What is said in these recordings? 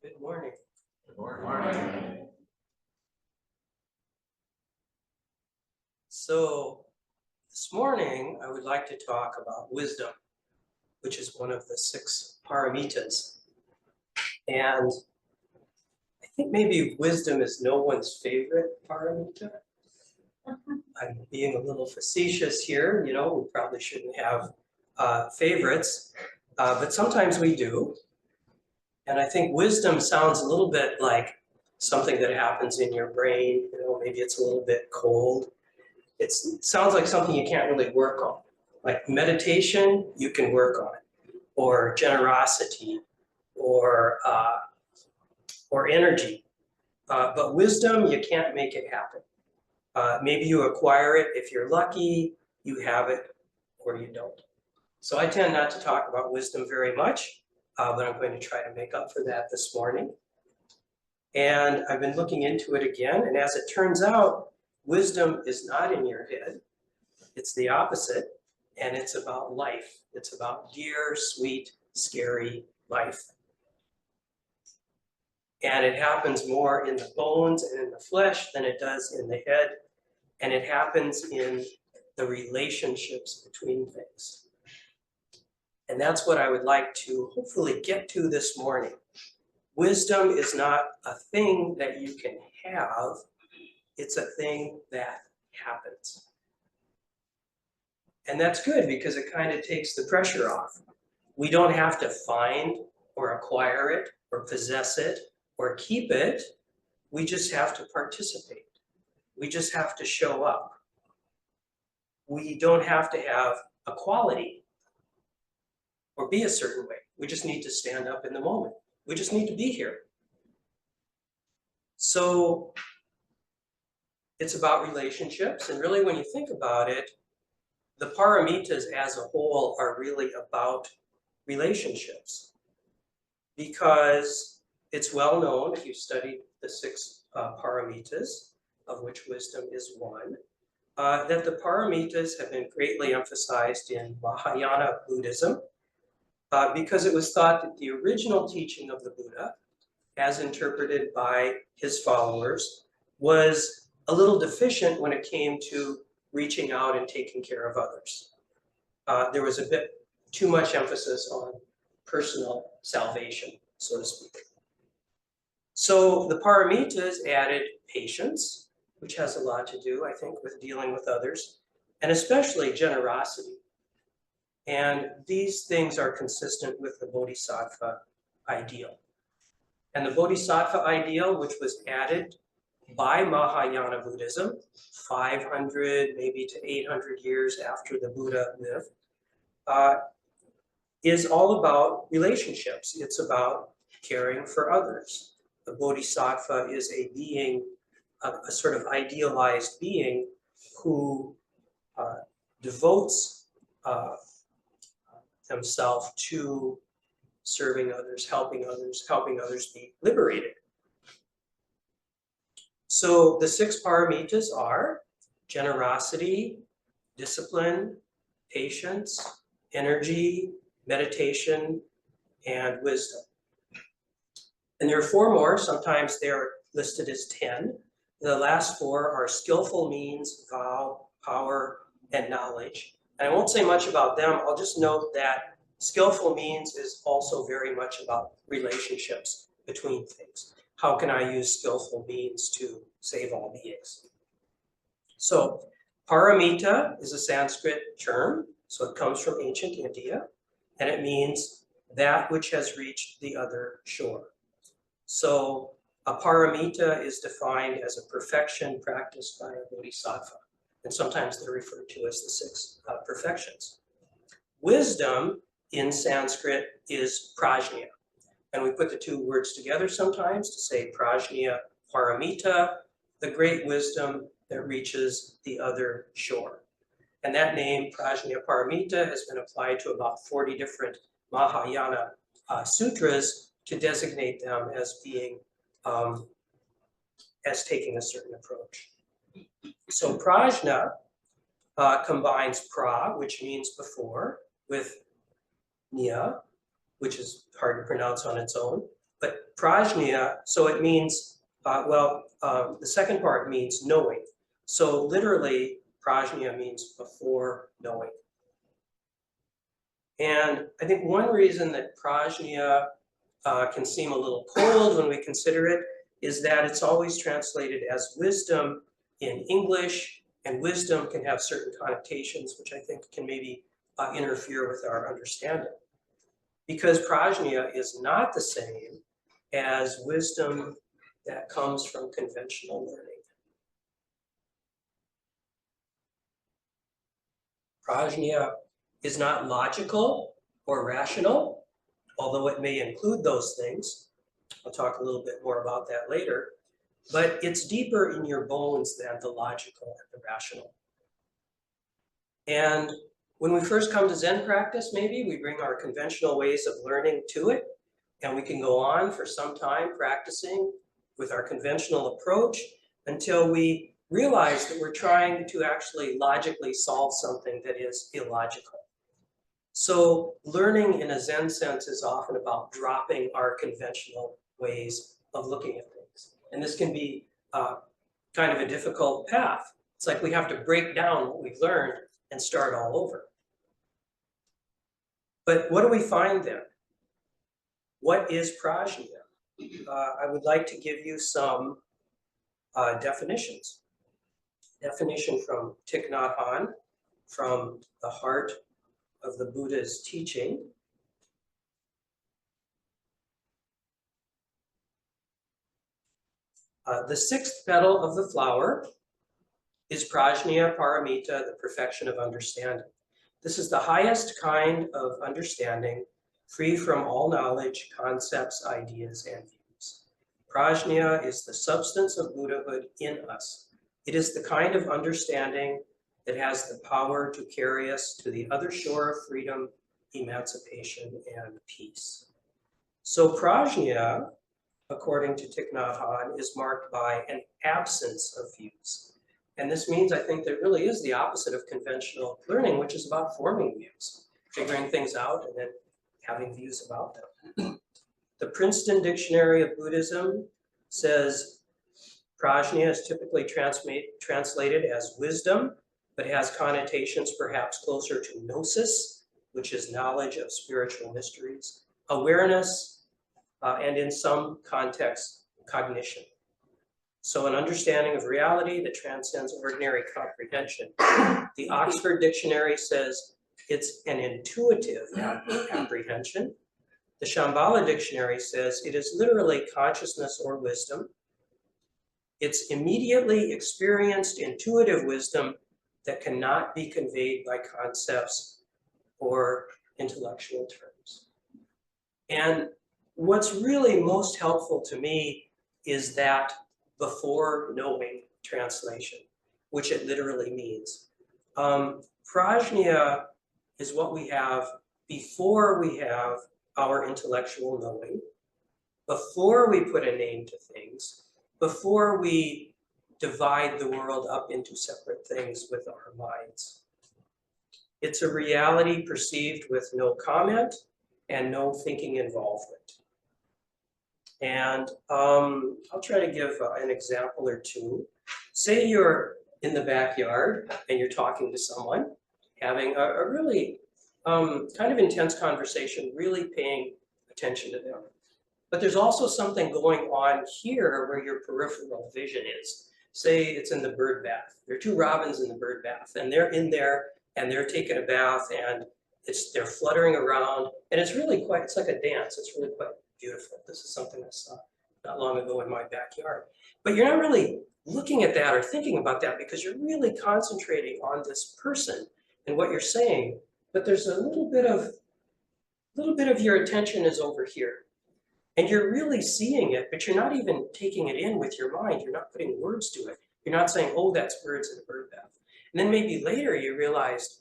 Good morning. Good morning. So this morning, I would like to talk about wisdom, which is one of the 6 paramitas. And I think maybe wisdom is no one's favorite paramita. I'm being a little facetious here, we probably shouldn't have favorites, but sometimes we do. And I think wisdom sounds a little bit like something that happens in your brain, maybe it's a little bit cold. It sounds like something you can't really work on. Like meditation, you can work on it, or generosity, or energy. But wisdom, you can't make it happen. Maybe you acquire it if you're lucky, you have it, or you don't. So I tend not to talk about wisdom very much, but I'm going to try to make up for that this morning. And I've been looking into it again, and as it turns out, wisdom is not in your head. It's the opposite, and it's about life. It's about dear, sweet, scary life. And it happens more in the bones and in the flesh than it does in the head. And it happens in the relationships between things. And that's what I would like to hopefully get to this morning. Wisdom is not a thing that you can have. It's a thing that happens. And that's good because it kind of takes the pressure off. We don't have to find or acquire it or possess it or keep it. We just have to participate. We just have to show up. We don't have to have a quality or be a certain way. We just need to stand up in the moment. We just need to be here. So it's about relationships. And really, when you think about it, the paramitas as a whole are really about relationships, because it's well known, if you study the 6 paramitas, of which wisdom is one, that the paramitas have been greatly emphasized in Mahayana Buddhism, because it was thought that the original teaching of the Buddha, as interpreted by his followers, was a little deficient when it came to reaching out and taking care of others. There was a bit too much emphasis on personal salvation, so to speak. So the paramitas added patience, which has a lot to do, I think, with dealing with others, and especially generosity. And these things are consistent with the bodhisattva ideal. And the bodhisattva ideal, which was added by Mahayana Buddhism, 500 maybe to 800 years after the Buddha lived, is all about relationships. It's about caring for others. The bodhisattva is a being, a sort of idealized being who devotes himself to serving others, helping others be liberated. So the 6 paramitas are generosity, discipline, patience, energy, meditation, and wisdom. And there are 4 more. Sometimes they're listed as 10. The last 4 are skillful means, vow, power, and knowledge. And I won't say much about them. I'll just note that skillful means is also very much about relationships between things. How can I use skillful means to save all beings? So paramita is a Sanskrit term, so it comes from ancient India, and it means that which has reached the other shore. So a paramita is defined as a perfection practiced by a bodhisattva, and sometimes they're referred to as the 6 perfections. Wisdom in Sanskrit is prajna, and we put the 2 words together sometimes to say prajna paramita, the great wisdom that reaches the other shore. And that name, prajna paramita, has been applied to about 40 different Mahayana sutras to designate them as being, as taking a certain approach. So prajna combines pra, which means before, with nya, which is hard to pronounce on its own, But prajna, so it means, the second part means knowing. So literally, prajna means before knowing. And I think one reason that prajna can seem a little cold when we consider it is that it's always translated as wisdom in English, and wisdom can have certain connotations, which I think can maybe interfere with our understanding. Because prajna is not the same as wisdom that comes from conventional learning. Prajna is not logical or rational, although it may include those things. I'll talk a little bit more about that later. But it's deeper in your bones than the logical and the rational. And when we first come to Zen practice, maybe we bring our conventional ways of learning to it, and we can go on for some time practicing with our conventional approach until we realize that we're trying to actually logically solve something that is illogical. So learning in a Zen sense is often about dropping our conventional ways of looking at things. And this can be kind of a difficult path. It's like we have to break down what we've learned and start all over. But what do we find then? What is prajna? I would like to give you some definitions. Definition from Thich Nhat Hanh, from the Heart of the Buddha's Teaching. The sixth petal of the flower is prajna paramita, the perfection of understanding. This is the highest kind of understanding, free from all knowledge, concepts, ideas, and views. Prajna is the substance of Buddhahood in us. It is the kind of understanding that has the power to carry us to the other shore of freedom, emancipation, and peace. So prajna, according to Thich Nhat Hanh, is marked by an absence of views. And this means, I think, that really is the opposite of conventional learning, which is about forming views, figuring things out and then having views about them. The Princeton Dictionary of Buddhism says prajna is typically translated as wisdom, but has connotations perhaps closer to gnosis, which is knowledge of spiritual mysteries, awareness, and in some contexts, cognition. So an understanding of reality that transcends ordinary comprehension. The Oxford Dictionary says it's an intuitive apprehension. The Shambhala Dictionary says it is literally consciousness or wisdom. It's immediately experienced intuitive wisdom that cannot be conveyed by concepts or intellectual terms. And what's really most helpful to me is that before knowing translation, which it literally means. Prajna is what we have before we have our intellectual knowing, before we put a name to things, before we divide the world up into separate things with our minds. It's a reality perceived with no comment and no thinking involvement. And I'll try to give an example or two. Say you're in the backyard and you're talking to someone, having a really kind of intense conversation, really paying attention to them. But there's also something going on here where your peripheral vision is. Say it's in the bird bath. There are two robins in the bird bath, and they're in there and they're taking a bath, and they're fluttering around, and it's really quite, it's like a dance. It's really quite beautiful. This is something I saw not long ago in my backyard. But you're not really looking at that or thinking about that because you're really concentrating on this person and what you're saying. But there's a little bit of your attention is over here. And you're really seeing it, but you're not even taking it in with your mind. You're not putting words to it. You're not saying, oh, that's birds in a bird bath. And then maybe later you realize,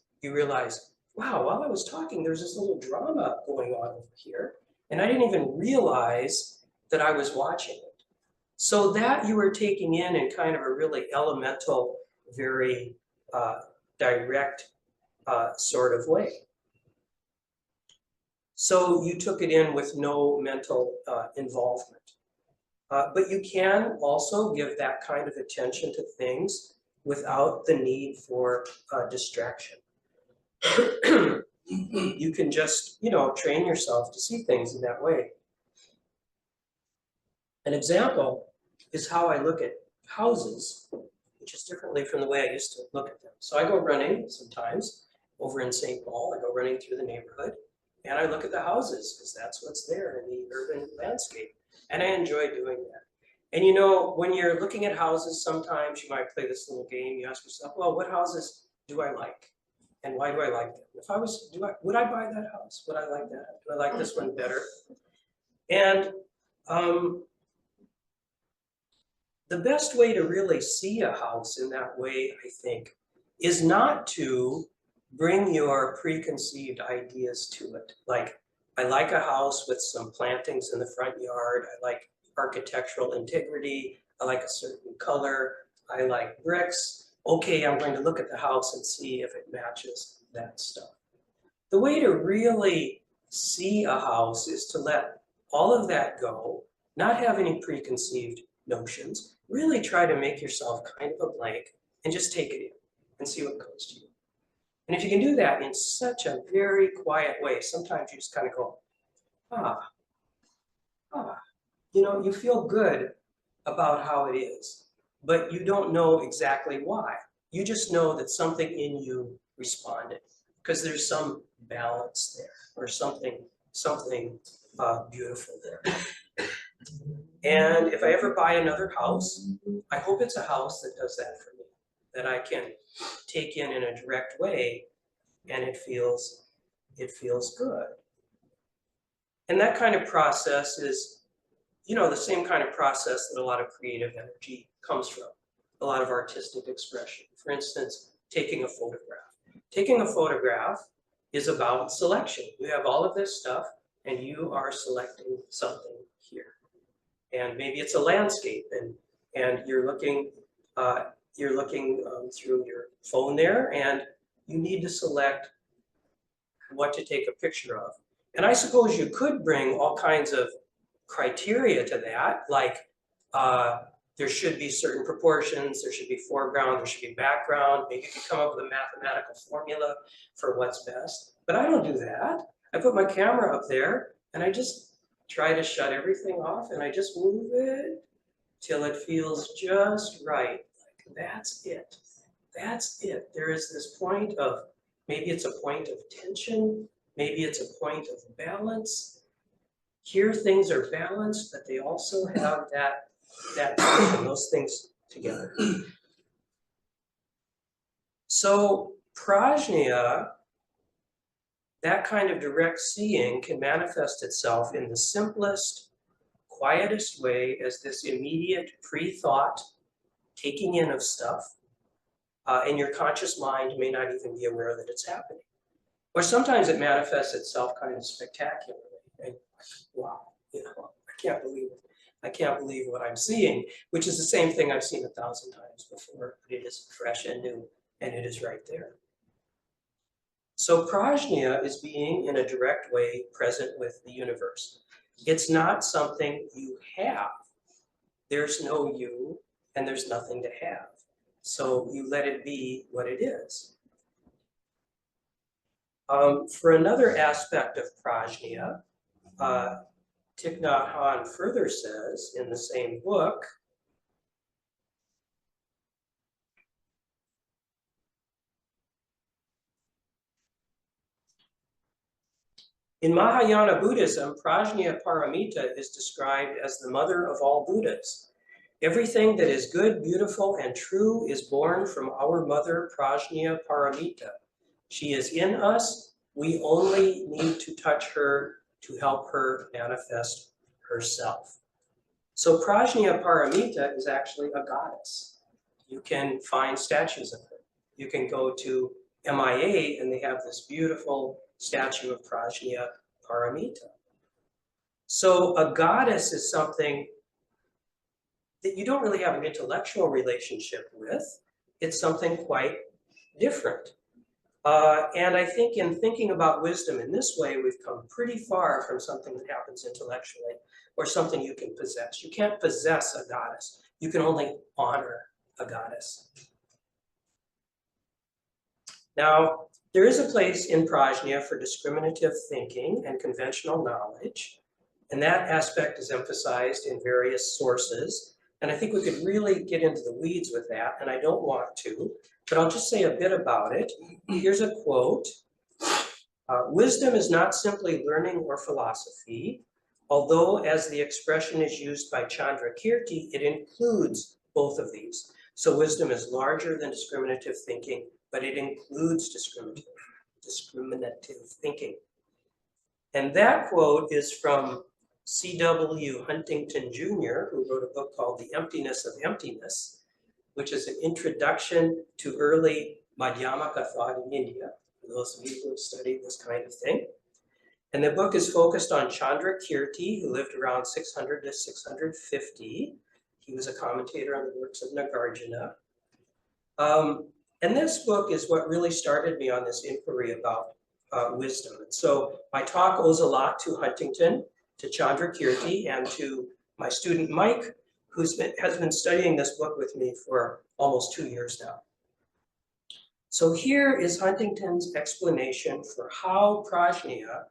wow, while I was talking, there's this little drama going on over here. And I didn't even realize that I was watching it. So that you were taking in kind of a really elemental, very direct sort of way. So you took it in with no mental involvement. But you can also give that kind of attention to things without the need for distraction. You can just, train yourself to see things in that way. An example is how I look at houses, which is differently from the way I used to look at them. So I go running sometimes over in St. Paul. I go running through the neighborhood and I look at the houses because that's what's there in the urban landscape. And I enjoy doing that. And when you're looking at houses, sometimes you might play this little game. You ask yourself, well, what houses do I like? And why do I like them? If I was, would I buy that house? Would I like that? Do I like this one better? And the best way to really see a house in that way, I think, is not to bring your preconceived ideas to it. Like, I like a house with some plantings in the front yard. I like architectural integrity. I like a certain color. I like bricks. Okay, I'm going to look at the house and see if it matches that stuff. The way to really see a house is to let all of that go, not have any preconceived notions, really try to make yourself kind of a blank and just take it in and see what comes to you. And if you can do that in such a very quiet way, sometimes you just kind of go, you feel good about how it is, but you don't know exactly why. You just know that something in you responded because there's some balance there or something beautiful there. And if I ever buy another house, I hope it's a house that does that for me, that I can take in a direct way and it feels good. And that kind of process is, the same kind of process that a lot of creative energy comes from, a lot of artistic expression. For instance, taking a photograph. Taking a photograph is about selection. You have all of this stuff and you are selecting something here. And maybe it's a landscape and you're looking through your phone there and you need to select what to take a picture of. And I suppose you could bring all kinds of criteria to that, like there should be certain proportions, there should be foreground, there should be background. Maybe you could come up with a mathematical formula for what's best. But I don't do that. I put my camera up there and I just try to shut everything off and I just move it till it feels just right. Like that's it. That's it. There is this point of, maybe it's a point of tension, maybe it's a point of balance. Here things are balanced, but they also have that tension, those things together. So prajna, that kind of direct seeing can manifest itself in the simplest, quietest way as this immediate pre-thought taking in of stuff, and your conscious mind may not even be aware that it's happening. Or sometimes it manifests itself kind of spectacularly. And, wow, I can't believe it. I can't believe what I'm seeing, which is the same thing I've seen 1,000 times before, but it is fresh and new, and it is right there. So prajna is being in a direct way present with the universe. It's not something you have. There's no you, and there's nothing to have. So you let it be what it is. For another aspect of prajna, Thich Nhat Hanh further says in the same book, in Mahayana Buddhism, prajna paramita is described as the mother of all Buddhas. Everything that is good, beautiful, and true is born from our mother, prajna paramita. She is in us. We only need to touch her to help her manifest herself. So prajna paramita is actually a goddess. You can find statues of her. You can go to MIA and they have this beautiful statue of prajna paramita. So a goddess is something that you don't really have an intellectual relationship with. It's something quite different. And I think in thinking about wisdom in this way, we've come pretty far from something that happens intellectually or something you can possess. You can't possess a goddess. You can only honor a goddess. Now, there is a place in Prajna for discriminative thinking and conventional knowledge, and that aspect is emphasized in various sources. And I think we could really get into the weeds with that, and I don't want to, but I'll just say a bit about it. Here's a quote. Wisdom is not simply learning or philosophy, although as the expression is used by Chandrakirti, it includes both of these. So wisdom is larger than discriminative thinking, but it includes discriminative thinking. And that quote is from C.W. Huntington Jr., who wrote a book called The Emptiness of Emptiness, which is an introduction to early Madhyamaka thought in India, for those of you who have studied this kind of thing. And the book is focused on Chandrakirti, who lived around 600 to 650. He was a commentator on the works of Nagarjuna. And this book is what really started me on this inquiry about wisdom. And so my talk owes a lot to Huntington, to Chandrakirti, and to my student Mike, who has been studying this book with me for almost 2 years now. So here is Huntington's explanation for how Prajna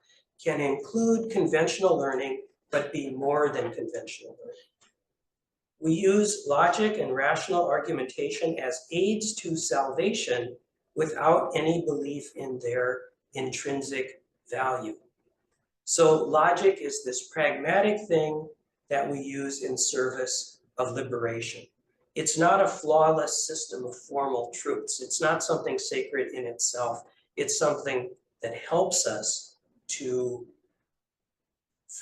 can include conventional learning, but be more than conventional learning. We use logic and rational argumentation as aids to salvation without any belief in their intrinsic value. So logic is this pragmatic thing that we use in service of liberation. It's not a flawless system of formal truths. It's not something sacred in itself. It's something that helps us to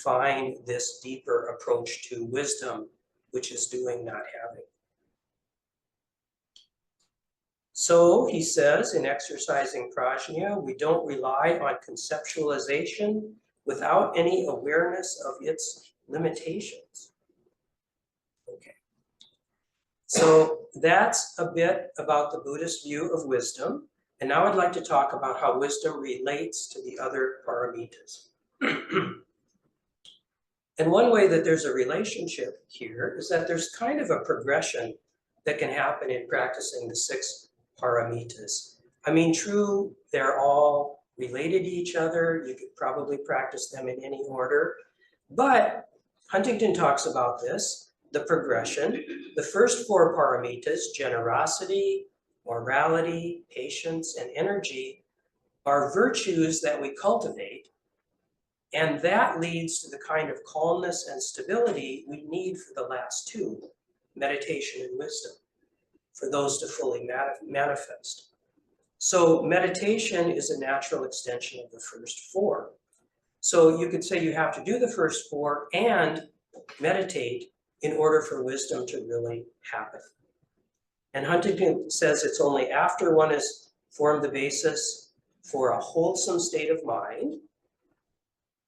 find this deeper approach to wisdom, which is doing, not having. So he says in exercising prajna, we don't rely on conceptualization without any awareness of its limitations. Okay. So that's a bit about the Buddhist view of wisdom. And now I'd like to talk about how wisdom relates to the other paramitas. And one way that there's a relationship here is that there's kind of a progression that can happen in practicing the 6 paramitas. I mean, true, they're all related to each other. You could probably practice them in any order. But Huntington talks about this, the progression. The first 4 paramitas, generosity, morality, patience, and energy, are virtues that we cultivate. And that leads to the kind of calmness and stability we need for the last 2, meditation and wisdom, for those to fully manifest. So meditation is a natural extension of the first 4. So you could say you have to do the first 4 and meditate in order for wisdom to really happen. And Huntington says it's only after one has formed the basis for a wholesome state of mind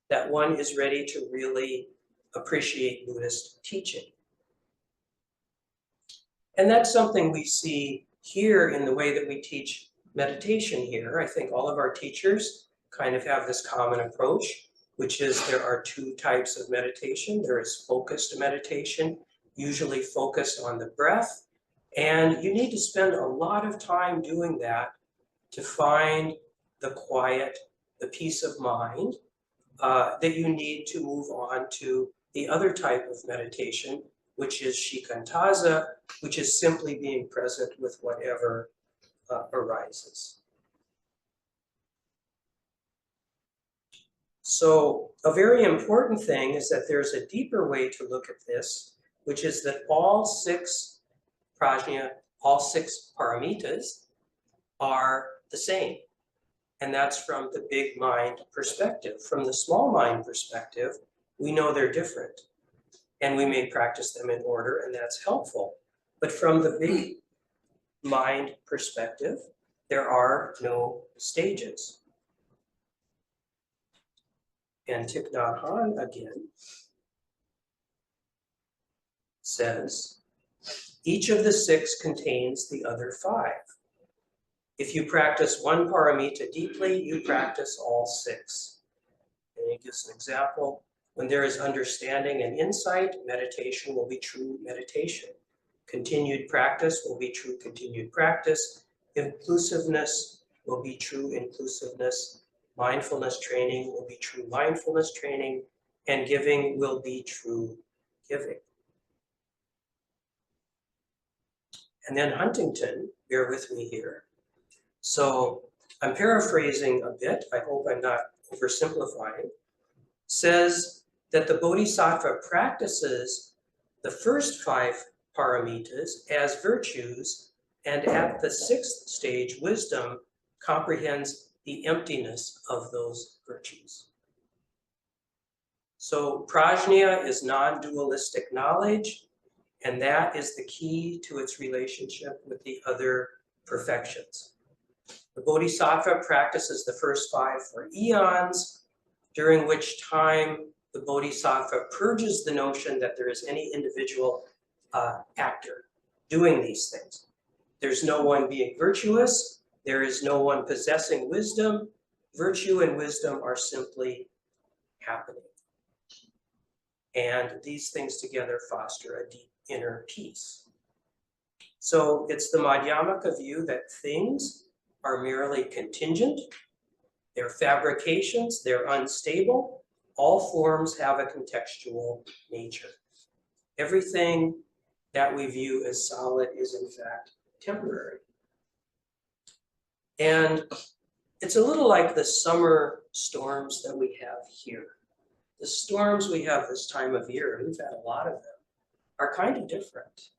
that one is ready to really appreciate Buddhist teaching. And that's something we see here in the way that we teach meditation here. I think all of our teachers kind of have this common approach, which is there are 2 types of meditation. There is focused meditation, usually focused on the breath, and you need to spend a lot of time doing that to find the quiet, the peace of mind, that you need to move on to the other type of meditation, which is shikantaza, which is simply being present with whatever arises. So a very important thing is that there's a deeper way to look at this, which is that all 6 prajna, all 6 paramitas are the same. And that's from the big mind perspective. From the small mind perspective, we know they're different. And we may practice them in order, and that's helpful. But from the big mind perspective, there are no stages. And Thich Nhat Hanh again says, each of the 6 contains the other 5. If you practice one paramita deeply, you practice all 6. And he gives an example. When there is understanding and insight, meditation will be true meditation. Continued practice will be true continued practice. Inclusiveness will be true inclusiveness. Mindfulness training will be true mindfulness training. And giving will be true giving. And then Huntington, bear with me here. So I'm paraphrasing a bit, I hope I'm not oversimplifying, says that the Bodhisattva practices the first 5 paramitas as virtues, and at the 6th stage, wisdom comprehends the emptiness of those virtues. So prajna is non-dualistic knowledge, and that is the key to its relationship with the other perfections. The Bodhisattva practices the first 5 for eons, during which time the Bodhisattva purges the notion that there is any individual actor doing these things. There's no one being virtuous. There is no one possessing wisdom. Virtue and wisdom are simply happening. And these things together foster a deep inner peace. So it's the Madhyamaka view that things are merely contingent, they're fabrications, they're unstable. All forms have a contextual nature. Everything that we view as solid is in fact temporary. And it's a little like the summer storms that we have here. The storms we have this time of year, and we've had a lot of them, are kind of different.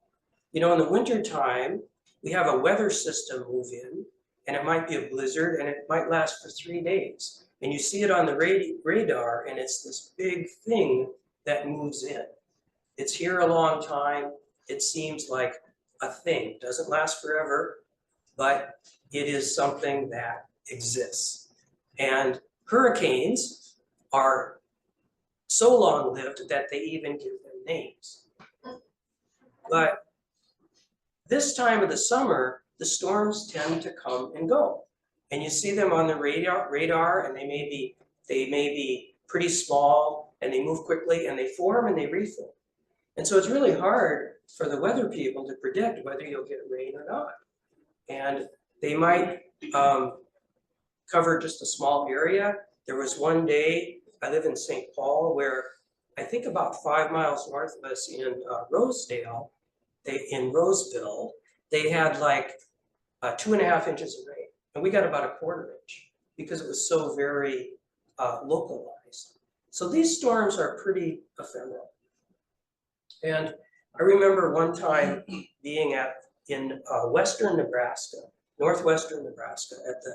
You know, in the wintertime, we have a weather system move in, and it might be a blizzard, and it might last for 3 days. And you see it on the radar, and it's this big thing that moves in. It's here a long time. It seems like a thing. It doesn't last forever, but it is something that exists. And hurricanes are so long-lived that they even give them names. But this time of the summer, the storms tend to come and go. And you see them on the radar, and they may be pretty small, and they move quickly, and they form and they reform. And so it's really hard for the weather people to predict whether you'll get rain or not. And they might cover just a small area. There was one day, I live in St. Paul, where I think about 5 miles north of us in Rosedale, in Roseville, they had like 2.5 inches of rain, and we got about 1/4 inch because it was so very localized. So these storms are pretty ephemeral. And I remember one time being in western Nebraska, northwestern Nebraska, at the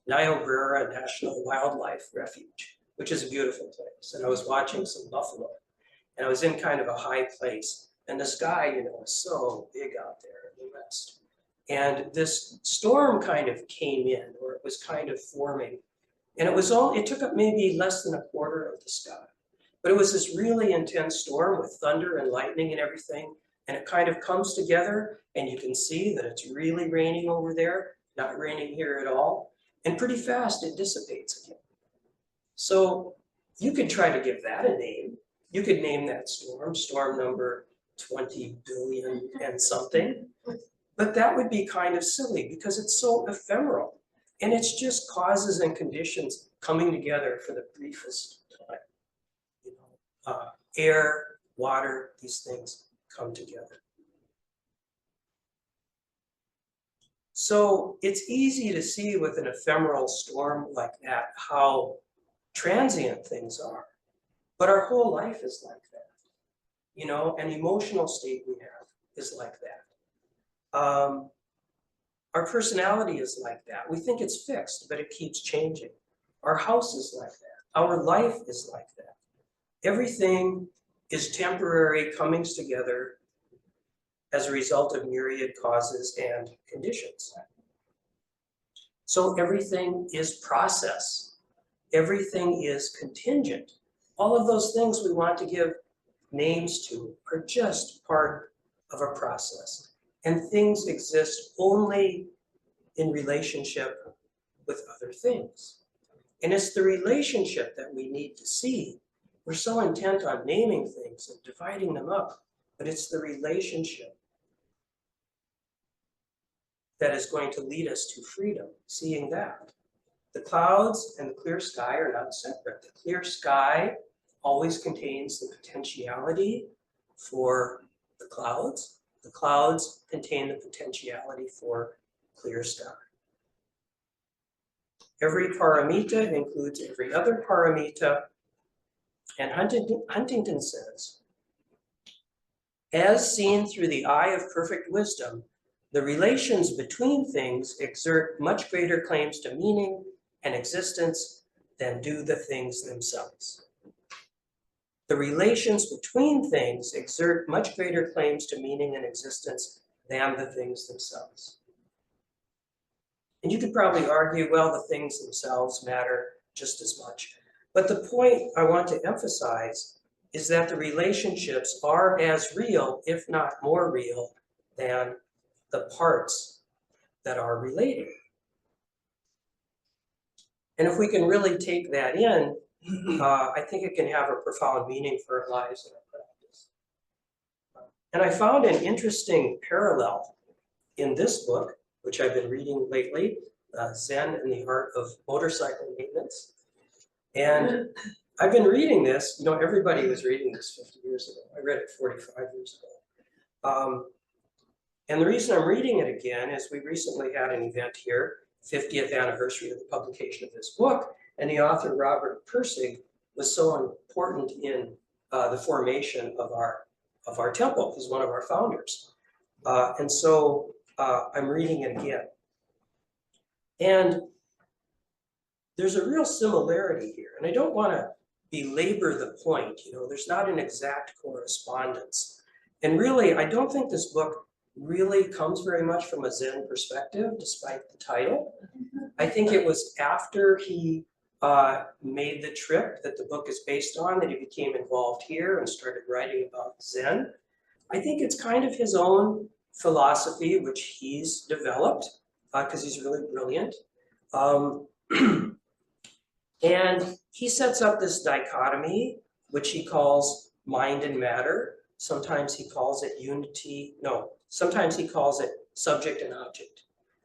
Niobrara National Wildlife Refuge, which is a beautiful place. And I was watching some buffalo, and I was in kind of a high place. And the sky, you know, is so big out there in the west. And this storm kind of came in, or it was kind of forming. And it took up maybe less than 1/4 of the sky. But it was this really intense storm with thunder and lightning and everything. And it kind of comes together, and you can see that it's really raining over there, not raining here at all. And pretty fast it dissipates again. So you could try to give that a name. You could name that storm number 20 billion and something. But that would be kind of silly because it's so ephemeral. And it's just causes and conditions coming together for the briefest time. You know, air, water, these things come together. So it's easy to see with an ephemeral storm like that how transient things are. But our whole life is like that. You know, an emotional state we have is like that. Our personality is like that. We think it's fixed, but it keeps changing. Our house is like that. Our life is like that. Everything is temporary comings together as a result of myriad causes and conditions. So everything is process. Everything is contingent. All of those things we want to give names to are just part of a process. And things exist only in relationship with other things. And it's the relationship that we need to see. We're so intent on naming things and dividing them up, but it's the relationship that is going to lead us to freedom, seeing that. The clouds and the clear sky are not separate. The clear sky always contains the potentiality for the clouds. The clouds contain the potentiality for clear sky. Every paramita includes every other paramita, and Huntington says, as seen through the eye of perfect wisdom, the relations between things exert much greater claims to meaning and existence than do the things themselves. The relations between things exert much greater claims to meaning and existence than the things themselves. And you could probably argue, well, the things themselves matter just as much. But the point I want to emphasize is that the relationships are as real, if not more real, than the parts that are related. And if we can really take that in, I think it can have a profound meaning for our lives and our practice. And I found an interesting parallel in this book, which I've been reading lately, Zen and the Art of Motorcycle Maintenance. And I've been reading this, you know, everybody was reading this 50 years ago. I read it 45 years ago. And the reason I'm reading it again is we recently had an event here, 50th anniversary of the publication of this book, and the author Robert Pirsig was so important in the formation of our temple. He's one of our founders. And so I'm reading it again. And there's a real similarity here, and I don't want to belabor the point, you know, there's not an exact correspondence. And really, I don't think this book really comes very much from a Zen perspective, despite the title. I think it was after he made the trip that the book is based on that he became involved here and started writing about Zen. I think it's kind of his own philosophy, which he's developed because he's really brilliant. And he sets up this dichotomy, which he calls mind and matter. Sometimes he calls it sometimes he calls it subject and object.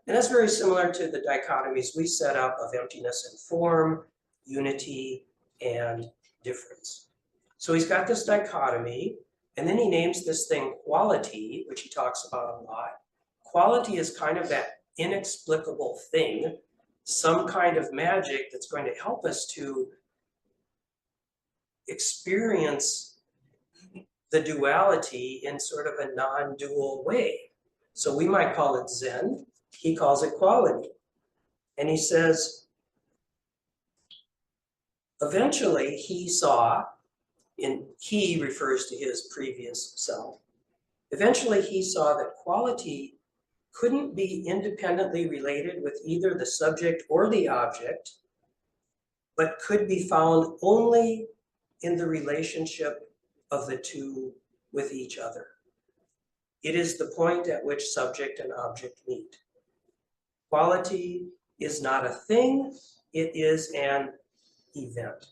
And that's very similar to the dichotomies we set up of emptiness and form, unity and difference. So he's got this dichotomy, and then he names this thing quality, which he talks about a lot. Quality is kind of that inexplicable thing, some kind of magic that's going to help us to experience the duality in sort of a non-dual way. So we might call it Zen, he calls it quality. And he says, eventually he saw, he refers to his previous self, eventually he saw that quality couldn't be independently related with either the subject or the object, but could be found only in the relationship of the two with each other. It is the point at which subject and object meet. Quality is not a thing, it is an event.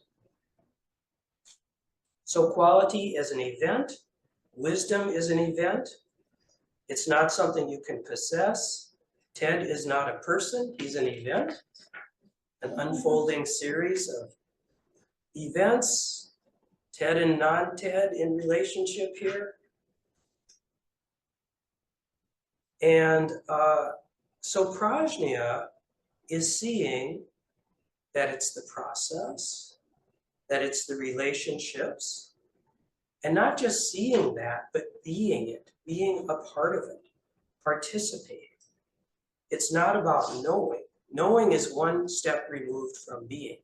So quality is an event, wisdom is an event. It's not something you can possess. Ted is not a person, he's an event, an unfolding series of events, Ted and non-Ted in relationship here. And so prajna is seeing that it's the process, that it's the relationships, and not just seeing that, but being it, being a part of it, participating. It's not about knowing. Knowing is one step removed from being.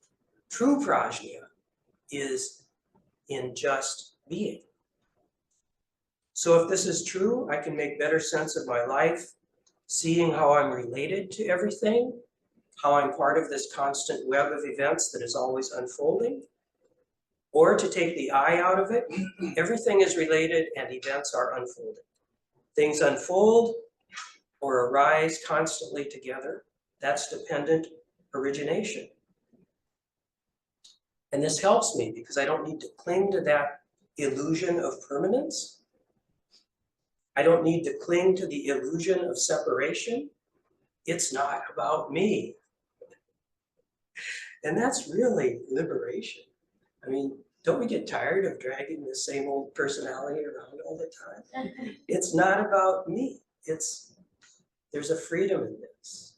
True prajna is in just being. So if this is true, I can make better sense of my life, seeing how I'm related to everything, how I'm part of this constant web of events that is always unfolding. Or to take the I out of it, everything is related and events are unfolding. Things unfold, or arise constantly together. That's dependent origination. And this helps me because I don't need to cling to that illusion of permanence. I don't need to cling to the illusion of separation. It's not about me. And that's really liberation. I mean, don't we get tired of dragging the same old personality around all the time? It's not about me. There's a freedom in this.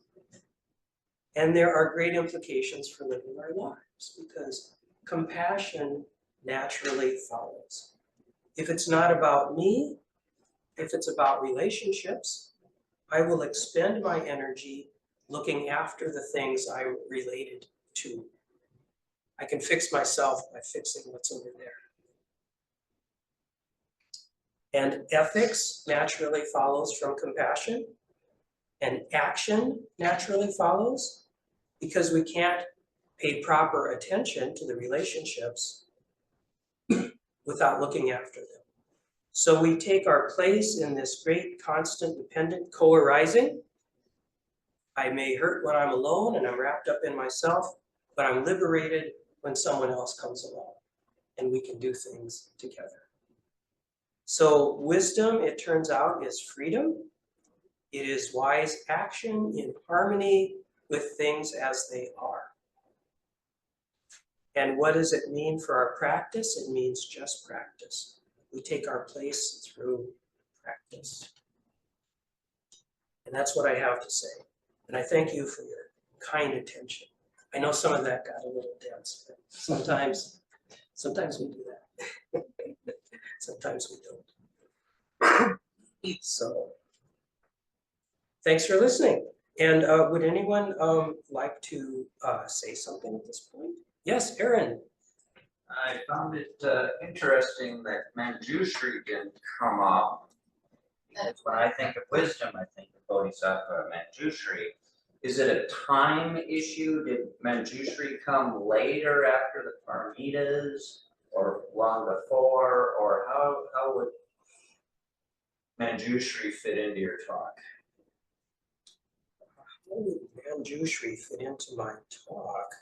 And there are great implications for living our lives because compassion naturally follows. If it's not about me, if it's about relationships, I will expend my energy looking after the things I'm related to. I can fix myself by fixing what's over there. And ethics naturally follows from compassion, and action naturally follows because we can't pay proper attention to the relationships without looking after them. So we take our place in this great, constant, dependent co-arising. I may hurt when I'm alone and I'm wrapped up in myself, but I'm liberated when someone else comes along and we can do things together. So wisdom, it turns out, is freedom. It is wise action in harmony with things as they are. And what does it mean for our practice? It means just practice. We take our place through practice. And that's what I have to say. And I thank you for your kind attention. I know some of that got a little dense, but sometimes we do that. Sometimes we don't. So, thanks for listening. And would anyone like to say something at this point? Yes, Aaron. I found it interesting that Manjushri didn't come up. Because when I think of wisdom, I think of Bodhisattva Manjushri. Is it a time issue? Did Manjushri come later after the Paramitas or long before? Or how would Manjushri fit into your talk? How would Manjushri fit into my talk?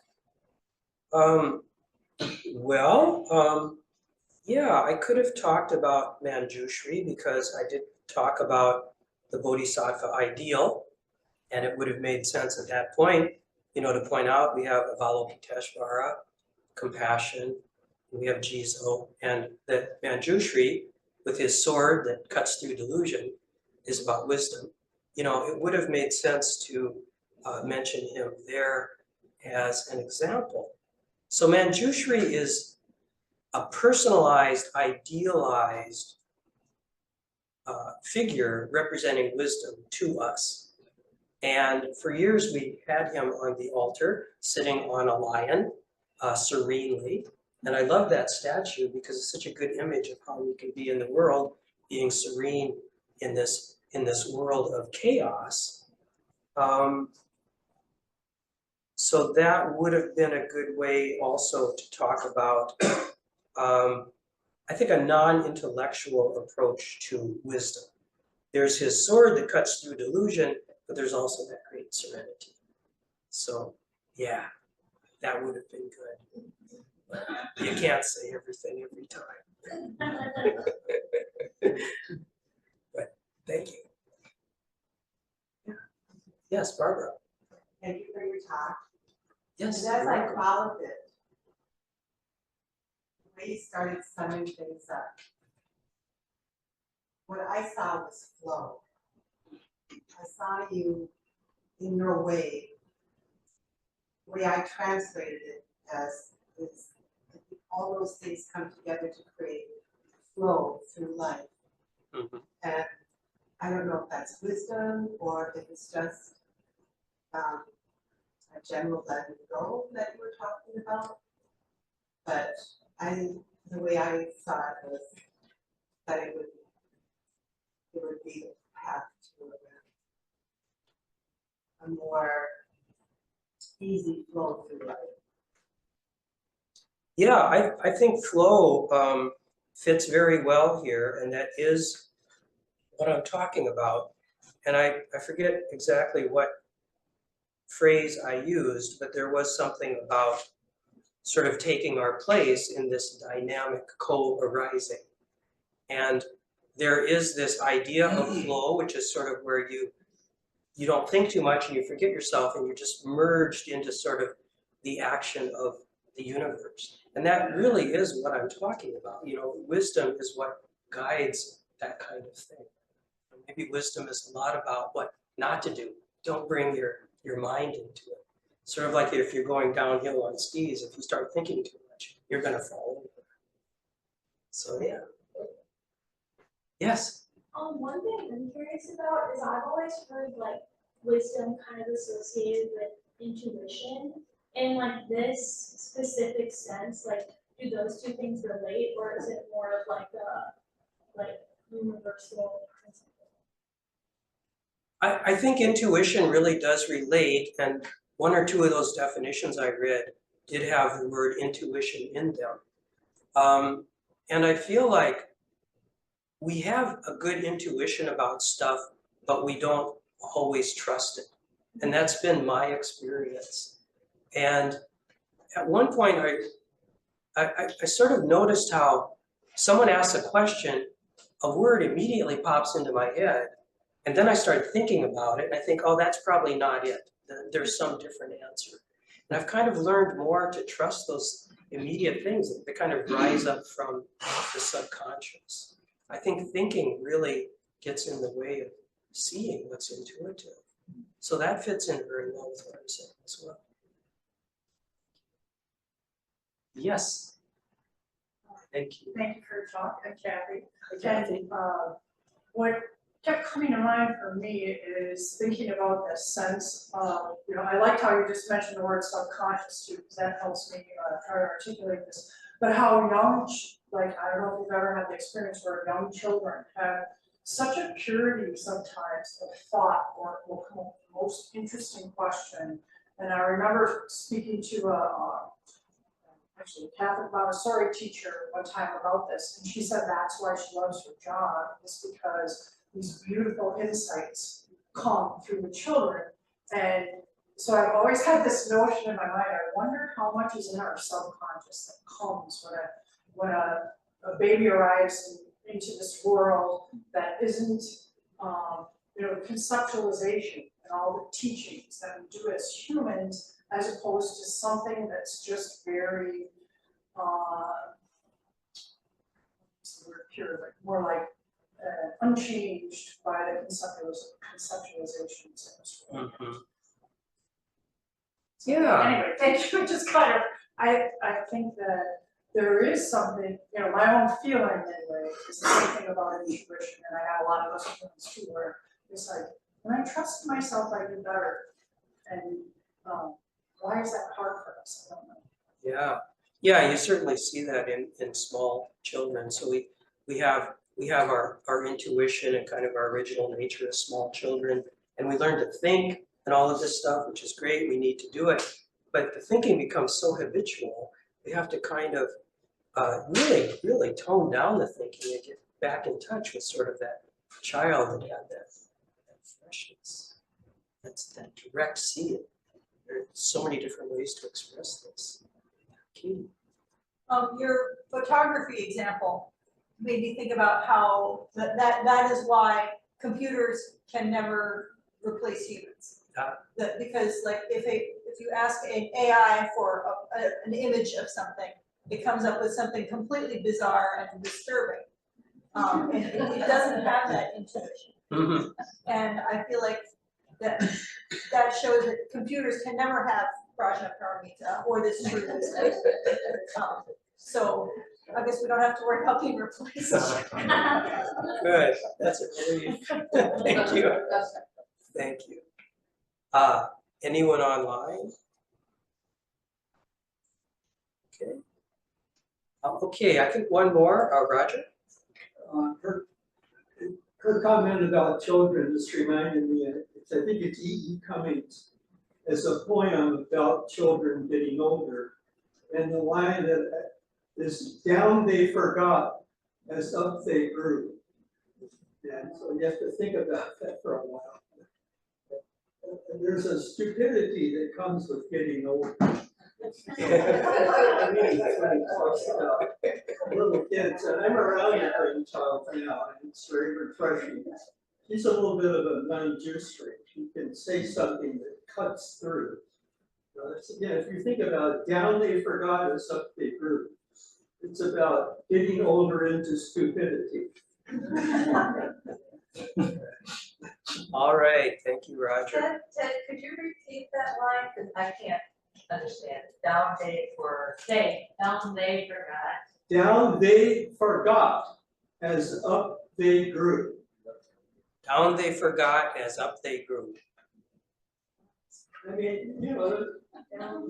Yeah, I could have talked about Manjushri because I did talk about the Bodhisattva ideal, and it would have made sense at that point, to point out we have Avalokiteshvara, compassion, and we have Jizo, and that Manjushri, with his sword that cuts through delusion, is about wisdom. It would have made sense to mention him there as an example. So Manjushri is a personalized, idealized figure representing wisdom to us. And for years we had him on the altar, sitting on a lion, serenely. And I love that statue because it's such a good image of how we can be in the world, being serene in this world of chaos. So that would have been a good way also to talk about, I think, a non-intellectual approach to wisdom. There's his sword that cuts through delusion, but there's also that great serenity. So yeah, that would have been good. But you can't say everything every time. But thank you. Yeah. Yes, Barbara. Thank you for your talk. Yes. And as I followed it, the way you started summing things up, what I saw was flow. I saw you in your way. The way I translated it as is all those things come together to create flow through life. Mm-hmm. And I don't know if that's wisdom or if it's just a general letting go that you were talking about. But the way I saw it was that it would be the path to a more easy flow through life. Yeah, I think flow fits very well here, and that is what I'm talking about. and I forget exactly what phrase I used, but there was something about sort of taking our place in this dynamic co-arising. And there is this idea of flow, which is sort of where you don't think too much and you forget yourself and you're just merged into sort of the action of the universe. And that really is what I'm talking about. You know, wisdom is what guides that kind of thing. Maybe wisdom is a lot about what not to do. Don't bring your mind into it. Sort of like if you're going downhill on skis, if you start thinking too much, you're gonna fall over. So yeah. Yes? One thing I'm curious about is I've always heard like wisdom kind of associated with intuition. In like this specific sense, like do those two things relate, or is it more of like a universal principle? I think intuition really does relate, and one or two of those definitions I read did have the word intuition in them. And I feel like we have a good intuition about stuff, but we don't always trust it. And that's been my experience. And at one point, I sort of noticed how someone asks a question, a word immediately pops into my head, and then I start thinking about it, and I think, oh, that's probably not it. There's some different answer. And I've kind of learned more to trust those immediate things that kind of rise up from the subconscious. I think thinking really gets in the way of seeing what's intuitive. So that fits in very well with what I'm saying as well. Yes. Thank you. Thank you for your talk, and Kathy. Kathy. And what kept coming to mind for me is thinking about the sense of, you know, I liked how you just mentioned the word subconscious too, because that helps me try to articulate this. But how young, like, I don't know if you've ever had the experience where young children have such a purity sometimes of thought, or will come up with the most interesting question. And I remember speaking to actually a Catholic Montessori teacher one time about this, and she said that's why she loves her job, is because these beautiful insights come through the children. And so I've always had this notion in my mind, I wonder how much is in our subconscious that comes when a baby arrives into this world that isn't, you know, conceptualization and all the teachings that we do as humans, as opposed to something that's just very, what's the word, pure, like more like unchanged by the conceptualizations in this world. Mm-hmm. Yeah. Anyway, thank you. Just kind of, I think that there is something, you know, my own feeling anyway, is the same thing about intuition, and I have a lot of other feelings too, where it's like, when I trust myself, I do better. And why is that hard for us? I don't know. Yeah. Yeah, you certainly see that in small children. So we have our intuition and kind of our original nature as small children, and we learn to think and all of this stuff, which is great. We need to do it, but the thinking becomes so habitual. We have to kind of really tone down the thinking and get back in touch with sort of that child that had that freshness. That's that direct seeing. There are so many different ways to express this. Katie. Your photography example made me think about how that is why computers can never replace humans. Because like if you ask an AI for an image of something, it comes up with something completely bizarre and disturbing. And it doesn't have that intuition. Mm-hmm. And I feel like that shows that computers can never have Prajna Paramita or this true wisdom. So I guess we don't have to worry about being replaced. Good. That's a relief. Thank you. Thank you. Anyone online? Okay. Okay, I think one more. Roger? Her comment about children just reminded me, I think it's E.E. Cummings, as a poem about children getting older. And the line that is, down they forgot, as up they grew. And so you have to think about that for a while. And there's a stupidity that comes with getting older. I mean, that's what he talks about little kids, and I'm around a grandchild now, and it's very refreshing. He's a little bit of a non-juicery. He can say something that cuts through. Again, if you think about it, down they forgot is up they grew. It's about getting older into stupidity. All right, thank you, Roger. Ted, could you repeat that line, because I can't understand, down they for. Down they forgot. Down they forgot as up they grew. Down they forgot as up they grew. I mean, you know,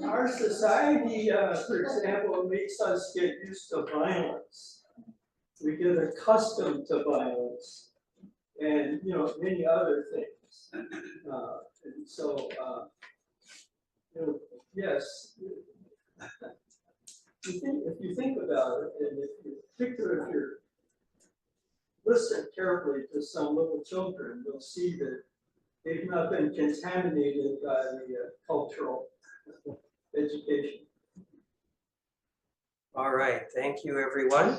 our society, for example, makes us get used to violence. We get accustomed to violence and, you know, many other things. And so, you know, yes, if you think about it, and particularly if you listen carefully to some little children, you'll see that they've not been contaminated by the cultural education. All right, thank you, everyone.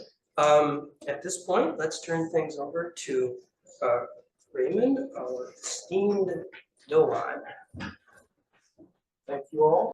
At this point, let's turn things over to Raymond, our esteemed Doan. Thank you all.